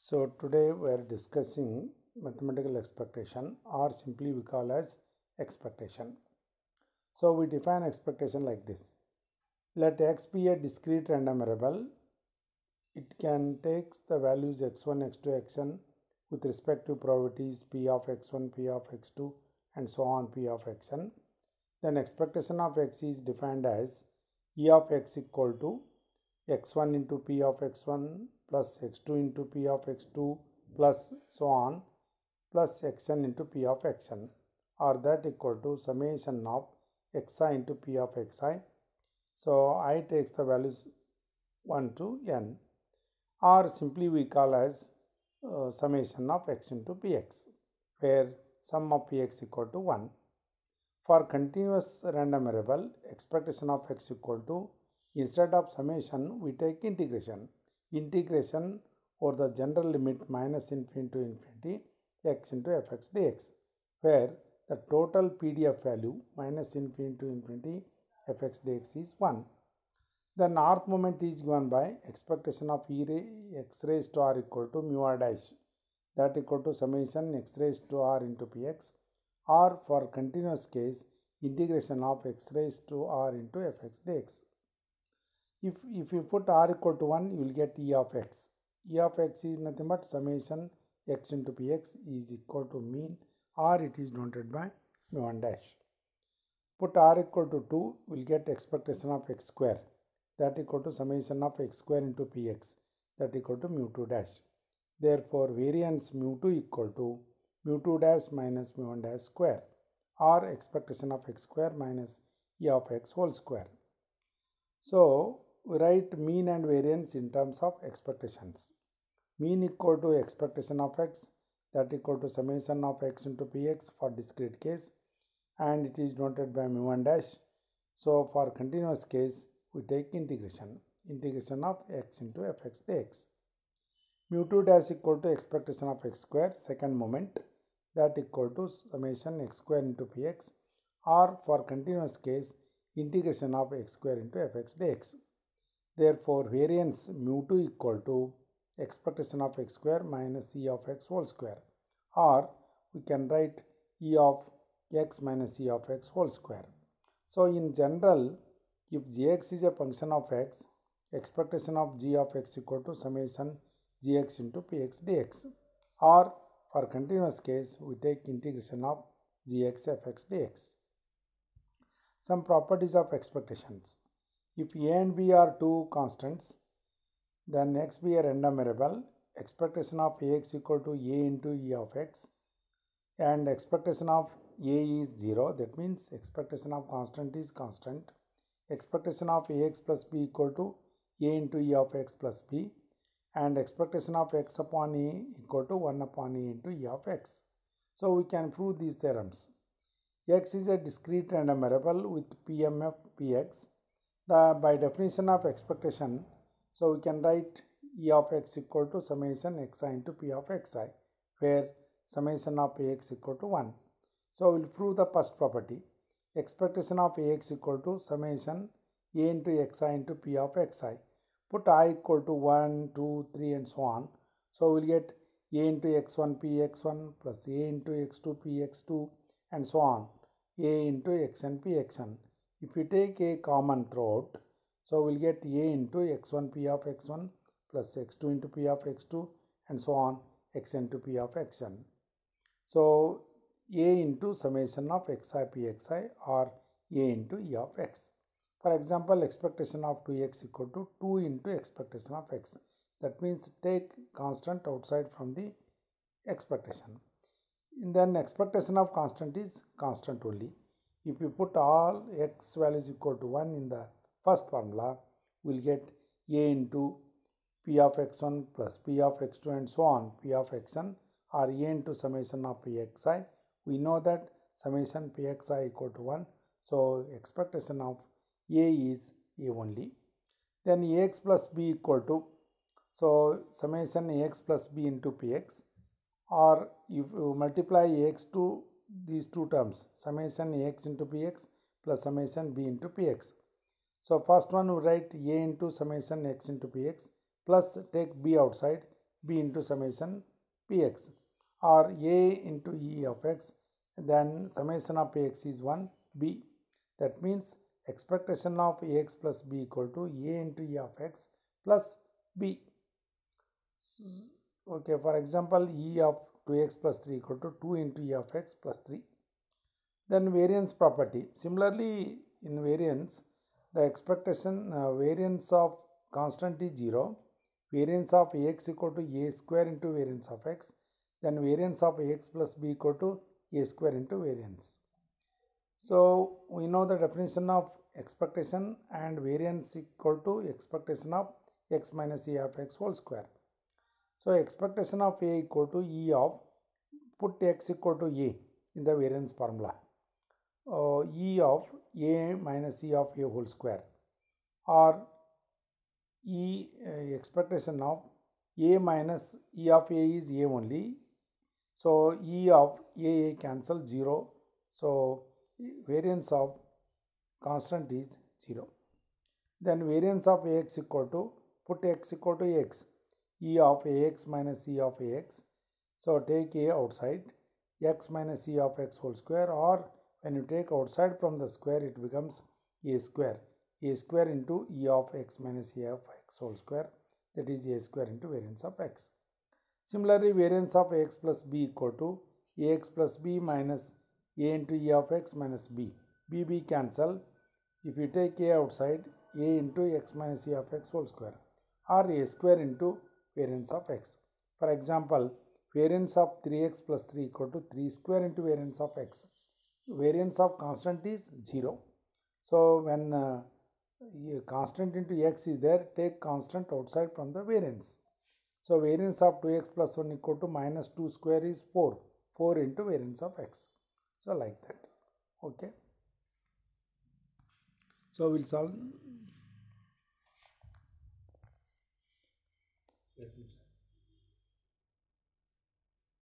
So today we are discussing mathematical expectation, or simply we call as expectation. So we define expectation like this. Let x be a discrete random variable. It can take the values x1, x2, xn with respect to probabilities p of x1, p of x2 and so on p of xn. Then expectation of x is defined as e of x equal to x1 into p of x1 plus x2 into p of x2 plus so on plus xn into p of xn, or that equal to summation of xi into p of xi. So I takes the values 1 to n, or simply we call as summation of x into px, where sum of px equal to 1. For continuous random variable, expectation of x equal to, instead of summation, we take integration. Integration over the general limit minus infinity to infinity x into fx dx, where the total PDF value minus infinity to infinity fx dx is 1. The north moment is given by expectation of x raised to r equal to mu r dash, that equal to summation x raised to r into px, or for continuous case, integration of x raised to r into fx dx. If you put r equal to 1, you will get e of x. E of x is nothing but summation x into px is equal to mean, or it is denoted by mu 1 dash. Put r equal to 2, we will get expectation of x square, that equal to summation of x square into px, that equal to mu 2 dash. Therefore, variance mu 2 equal to mu 2 dash minus mu 1 dash square, or expectation of x square minus e of x whole square. So, we write mean and variance in terms of expectations. Mean equal to expectation of x, that equal to summation of x into px for discrete case, and it is denoted by mu 1 dash. So, for continuous case, we take integration of x into fx dx. Mu 2 dash equal to expectation of x square, second moment, that equal to summation x square into px, or for continuous case, integration of x square into fx dx. Therefore, variance mu 2 equal to expectation of x square minus e of x whole square, or we can write e of x minus e of x whole square. So, in general, if gx is a function of x, expectation of g of x equal to summation gx into px dx, or for continuous case, we take integration of gx fx dx. Some properties of expectations. If a and b are two constants, then x be a random variable, expectation of ax equal to a into e of x, and expectation of a is 0, that means expectation of constant is constant. Expectation of ax plus b equal to a into e of x plus b, and expectation of x upon a equal to 1 upon a into e of x. So we can prove these theorems. X is a discrete random variable with PMF Px. By definition of expectation, so we can write e of x equal to summation xi into p of xi, where summation of ax equal to 1. So we will prove the first property. Expectation of ax equal to summation a into xi into p of xi. Put I equal to 1, 2, 3 and so on. So we will get a into x1 p x1 plus a into x2 p x2 and so on, a into xn p xn. If we take a common throughout, so we will get a into x1 p of x1 plus x2 into p of x2 and so on, xn to p of xn. So a into summation of xi p xi, or a into e of x. For example, expectation of 2x equal to 2 into expectation of x. That means take constant outside from the expectation. And then expectation of constant is constant only. If you put all x values equal to 1 in the first formula, we will get a into p of x1 plus p of x2 and so on, p of xn, or a into summation of pxi. We know that summation pxi equal to 1. So, expectation of a is a only. Then ax plus b equal to, so summation ax plus b into px, or if you multiply ax to these two terms, summation ax into px plus summation b into px. So first one we write a into summation x into px plus take b outside, b into summation px, or a into e of x, then summation of px is 1 b. That means expectation of ax plus b equal to a into e of x plus b. Okay, for example, e of 2x plus 3 equal to 2 into e of x plus 3. Then variance property. Similarly, in variance, the expectation variance of constant is 0. Variance of ax equal to a square into variance of x. Then variance of ax plus b equal to a square into variance. So we know the definition of expectation and variance equal to expectation of x minus a of x whole square. So expectation of a equal to e of, put x equal to a in the variance formula. E of a minus e of a whole square, or expectation of a minus e of a is a only, so e of a cancel 0, so variance of constant is 0. Then variance of ax equal to, put x equal to x, e of ax minus e of ax, so take a outside, x minus e of x whole square, or when you take outside from the square, it becomes a square into e of x minus e of x whole square, that is a square into variance of x. Similarly, variance of ax plus b equal to ax plus b minus a into e of x minus b. b cancel. If you take a outside, a into x minus e of x whole square, or a square into variance of x. For example, variance of 3x plus 3 equal to 3 square into variance of x. Variance of constant is 0. So when constant into x is there, take constant outside from the variance. So variance of 2x plus 1 equal to minus 2 square is 4. 4 into variance of x. So like that. Okay. So we'll solve.